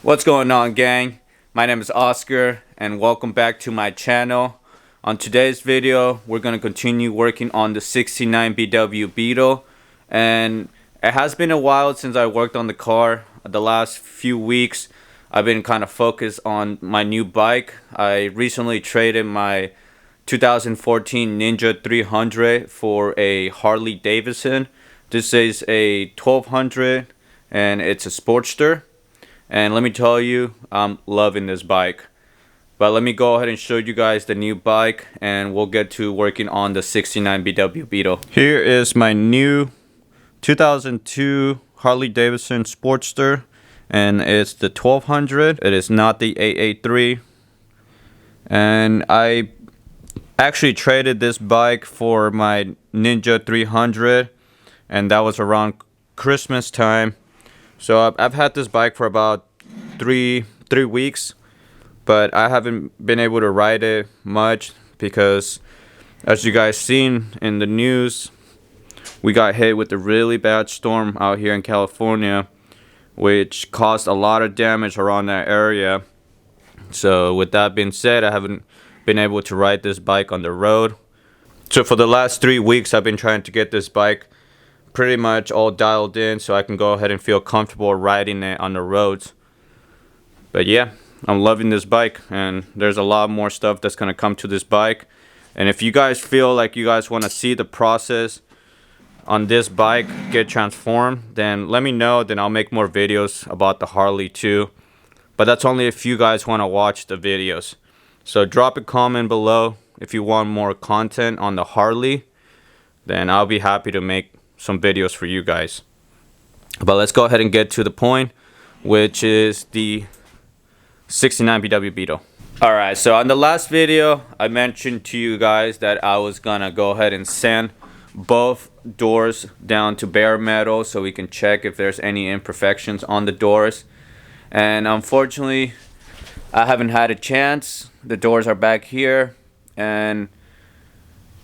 What's going on, gang? My name is Oscar and welcome back to my channel. On today's video, we're going to continue working on the 69 BW Beetle, and it has been a while since I worked on the car. The last few weeks I've been kind of focused on my new bike. I recently traded my 2014 Ninja 300 for a Harley Davidson. This is a 1200 and it's a Sportster. And let me tell you, I'm loving this bike. But let me go ahead and show you guys the new bike and we'll get to working on the 69 BW Beetle. Here is my new 2002 Harley Davidson Sportster, and it's the 1200. It is not the 883. And I actually traded this bike for my Ninja 300, and that was around Christmas time. So I've had this bike for about three weeks, but I haven't been able to ride it much because, as you guys seen in the news, we got hit with a really bad storm out here in California, which caused a lot of damage around that area. So with that being said, I haven't been able to ride this bike on the road. So for the last 3 weeks, I've been trying to get this bike pretty much all dialed in so I can go ahead and feel comfortable riding it on the roads. But yeah, I'm loving this bike, and there's a lot more stuff that's going to come to this bike. And if you guys feel like you guys want to see the process on this bike get transformed, then let me know, then I'll make more videos about the Harley too. But that's only if you guys want to watch the videos. So drop a comment below if you want more content on the Harley, then I'll be happy to make some videos for you guys. But let's go ahead and get to the point, which is the 69 BW Beetle. Alright, so on the last video I mentioned to you guys that I was gonna go ahead and sand both doors down to bare metal so we can check if there's any imperfections on the doors. And unfortunately I haven't had a chance. The doors are back here, and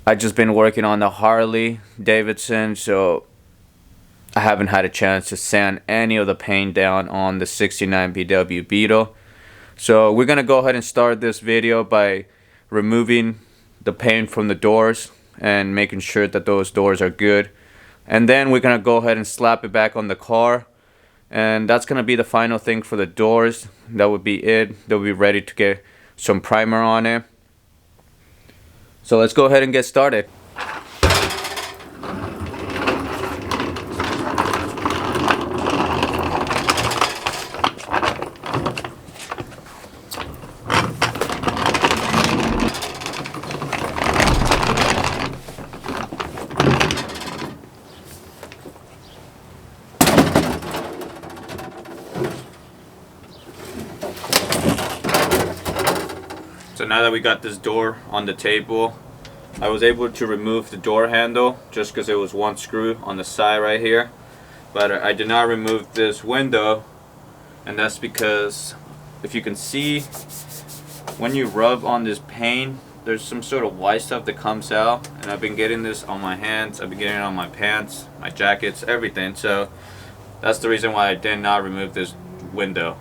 I've just been working on the Harley Davidson, so I haven't had a chance to sand any of the paint down on the 69 BW Beetle. So we're going to go ahead and start this video by removing the paint from the doors and making sure that those doors are good. And then we're going to go ahead and slap it back on the car. And that's going to be the final thing for the doors. That would be it. They'll be ready to get some primer on it. So let's go ahead and get started. So now that we got this door on the table, I was able to remove the door handle just because it was one screw on the side right here. But I did not remove this window, and that's because if you can see, when you rub on this paint, there's some sort of white stuff that comes out, and I've been getting this on my hands, I've been getting it on my pants, my jackets, everything. So that's the reason why I did not remove this window.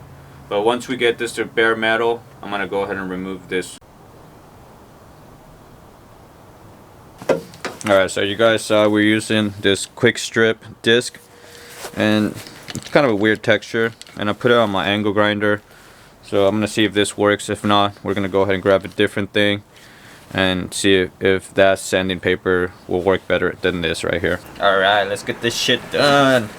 But once we get this to bare metal, I'm going to go ahead and remove this. Alright, so you guys saw we're using this quick strip disc, and it's kind of a weird texture, and I put it on my angle grinder. So I'm going to see if this works. If not, we're going to go ahead and grab a different thing and see if that sanding paper will work better than this right here. Alright, let's get this shit done.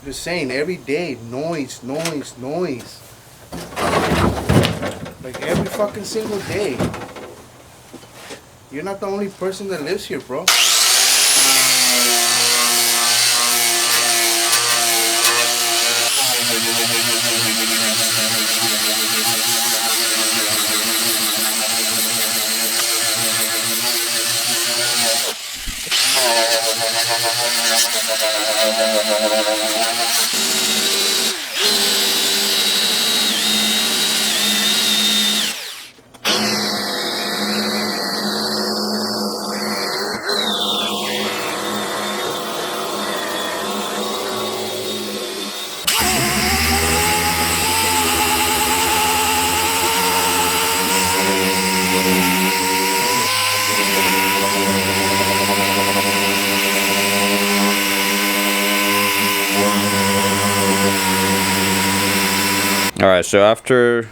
Just saying, every day, noise. Like every fucking single day. You're not the only person that lives here, bro. Alright, so after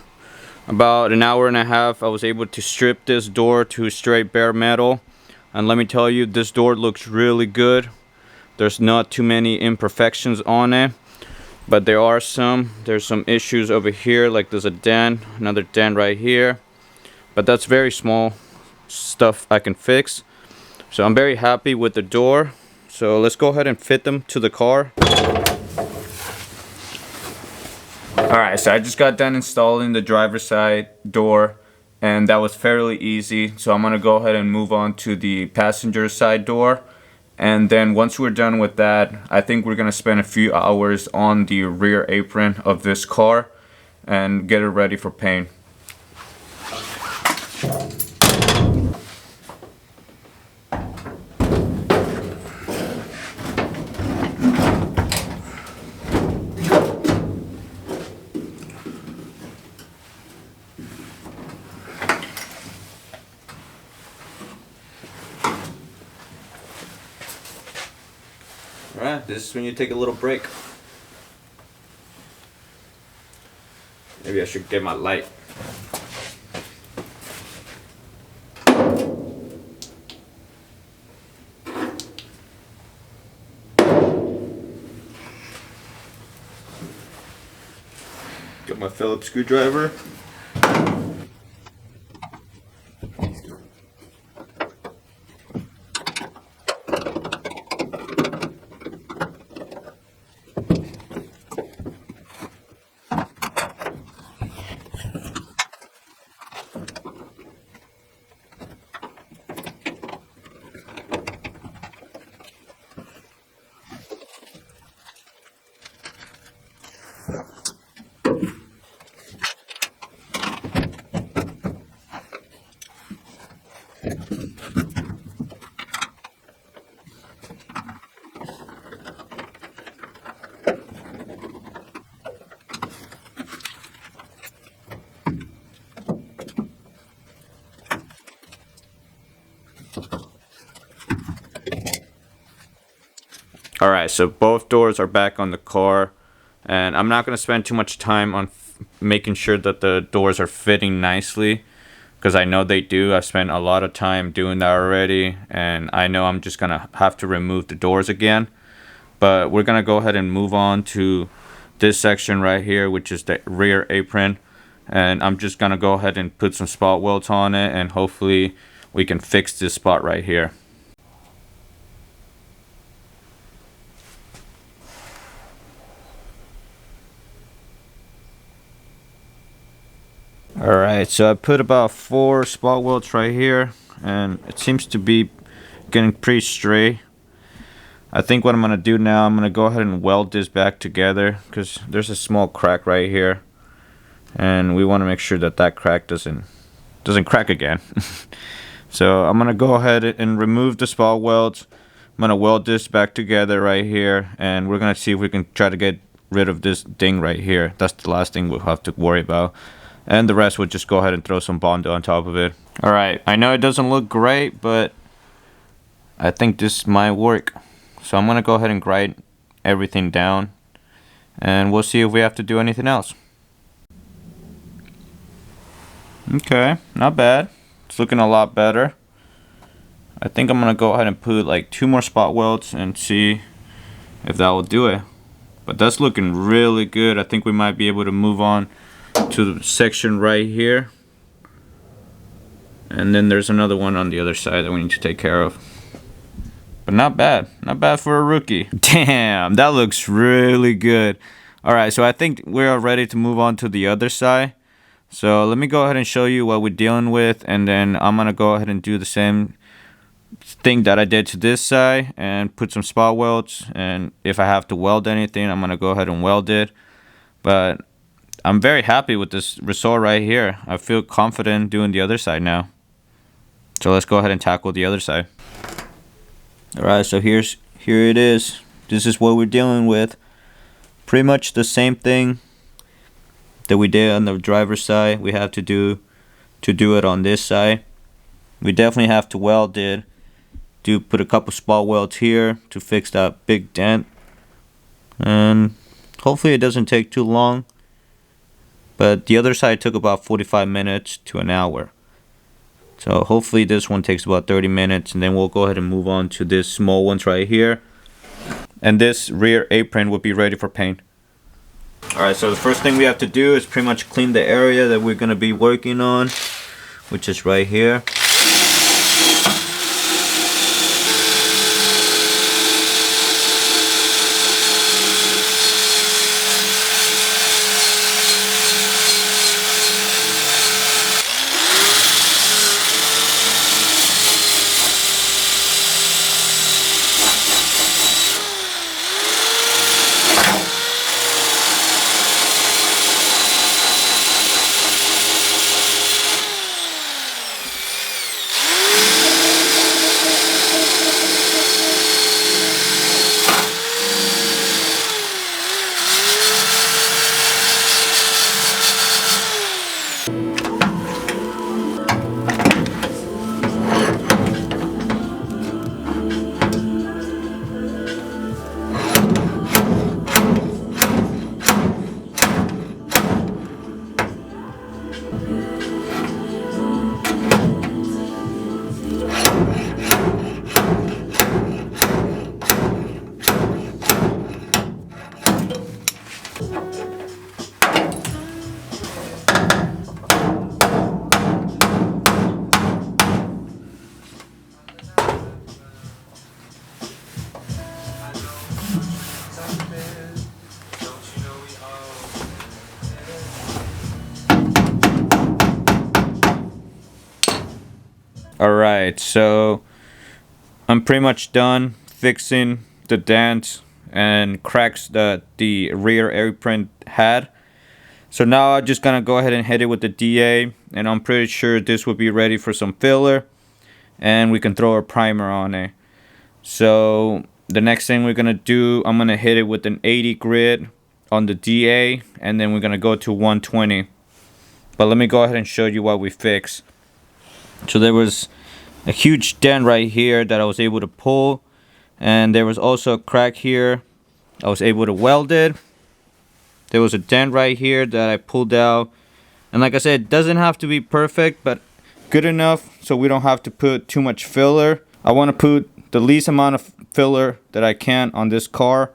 about an hour and a half, I was able to strip this door to straight bare metal. And let me tell you, this door looks really good. There's not too many imperfections on it, but there are some. There's some issues over here, like there's a dent, another dent right here. But that's very small stuff I can fix. So I'm very happy with the door. So let's go ahead and fit them to the car. Alright, so I just got done installing the driver's side door, and that was fairly easy. So I'm going to go ahead and move on to the passenger side door. And then once we're done with that, I think we're going to spend a few hours on the rear apron of this car and get it ready for paint. Alright, this is when you take a little break. Maybe I should get my light. Got my Phillips screwdriver. Alright, so both doors are back on the car, and I'm not going to spend too much time on making sure that the doors are fitting nicely, because I know they do. I've spent a lot of time doing that already, and I know I'm just going to have to remove the doors again. But we're going to go ahead and move on to this section right here, which is the rear apron, and I'm just going to go ahead and put some spot welds on it, and hopefully we can fix this spot right here. Alright, so I put about 4 spot welds right here, and it seems to be getting pretty straight. I think what I'm going to do now, I'm going to go ahead and weld this back together, because there's a small crack right here, and we want to make sure that that crack doesn't crack again. So I'm going to go ahead and remove the spot welds. I'm going to weld this back together right here, and we're going to see if we can try to get rid of this ding right here. That's the last thing we'll have to worry about. And the rest, we'll just go ahead and throw some Bondo on top of it. Alright, I know it doesn't look great, but I think this might work. So I'm going to go ahead and grind everything down, and we'll see if we have to do anything else. Okay, not bad. It's looking a lot better. I think I'm going to go ahead and put like 2 more spot welds and see if that will do it. But that's looking really good. I think we might be able to move on to the section right here. And then there's another one on the other side that we need to take care of. But not bad. Not bad for a rookie. Damn, that looks really good. Alright, so I think we're ready to move on to the other side. So let me go ahead and show you what we're dealing with. And then I'm going to go ahead and do the same thing that I did to this side. And put some spot welds. And if I have to weld anything, I'm going to go ahead and weld it. But I'm very happy with this result right here. I feel confident doing the other side now. So let's go ahead and tackle the other side. Alright, so here it is. This is what we're dealing with. Pretty much the same thing that we did on the driver's side. We have to do it on this side. We definitely have to weld it. Put a couple spot welds here to fix that big dent. And hopefully it doesn't take too long. But the other side took about 45 minutes to an hour. So hopefully this one takes about 30 minutes, and then we'll go ahead and move on to this small ones right here. And this rear apron will be ready for paint. Alright, so the first thing we have to do is pretty much clean the area that we're going to be working on, which is right here. Alright, so I'm pretty much done fixing the dents and cracks that the rear apron had. So now I'm just gonna go ahead and hit it with the DA, and I'm pretty sure this will be ready for some filler, and we can throw a primer on it. So the next thing we're gonna do, I'm gonna hit it with an 80 grit on the DA, and then we're gonna go to 120. But let me go ahead and show you what we fixed. So there was a huge dent right here that I was able to pull, and there was also a crack here. I was able to weld it. There was a dent right here that I pulled out, and like I said, it doesn't have to be perfect, but good enough so we don't have to put too much filler. I want to put the least amount of filler that I can on this car,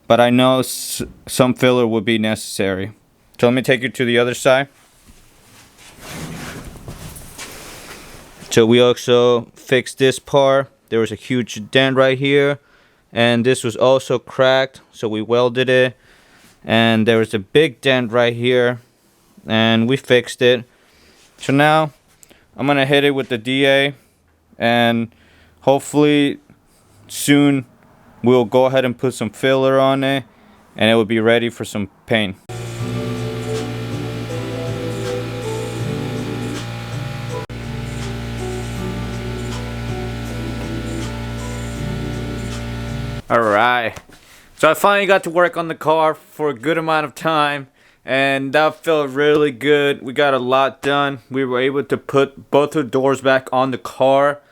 but I know some filler would be necessary. So let me take you to the other side. So we also fixed this part. There was a huge dent right here, and this was also cracked, so we welded it. And there was a big dent right here, and we fixed it. So now I'm gonna hit it with the DA, and hopefully soon we'll go ahead and put some filler on it, and it will be ready for some paint. Alright, so I finally got to work on the car for a good amount of time, and that felt really good. We got a lot done. We were able to put both the doors back on the car,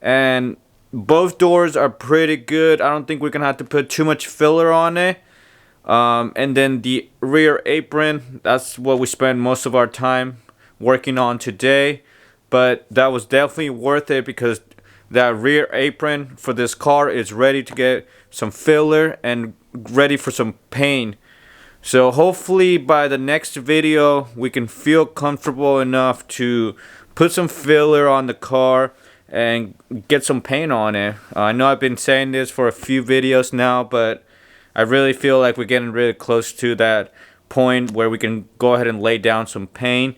and both doors are pretty good. I don't think we're gonna have to put too much filler on it. And then the rear apron, that's what we spent most of our time working on today, but that was definitely worth it because that rear apron for this car is ready to get some filler and ready for some paint. So hopefully by the next video we can feel comfortable enough to put some filler on the car and get some paint on it. I know I've been saying this for a few videos now, but I really feel like we're getting really close to that point where we can go ahead and lay down some paint.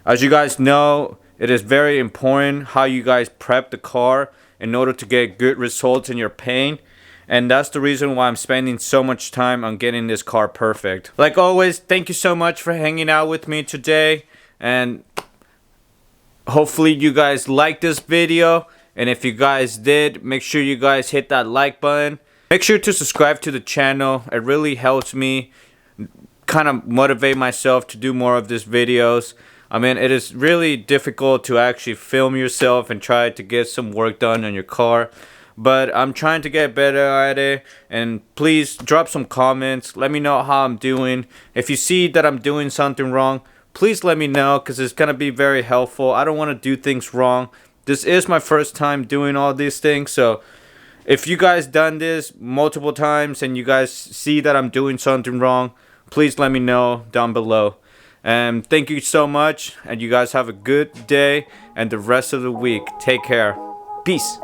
As you guys know, it is very important how you guys prep the car in order to get good results in your paint. And that's the reason why I'm spending so much time on getting this car perfect. Like always, thank you so much for hanging out with me today. And hopefully you guys liked this video. And if you guys did, make sure you guys hit that like button. Make sure to subscribe to the channel. It really helps me kind of motivate myself to do more of these videos. I mean, it is really difficult to actually film yourself and try to get some work done on your car. But I'm trying to get better at it. And please drop some comments. Let me know how I'm doing. If you see that I'm doing something wrong, please let me know, because it's going to be very helpful. I don't want to do things wrong. This is my first time doing all these things. So if you guys done this multiple times and you guys see that I'm doing something wrong, please let me know down below. And thank you so much. And you guys have a good day and the rest of the week. Take care. Peace.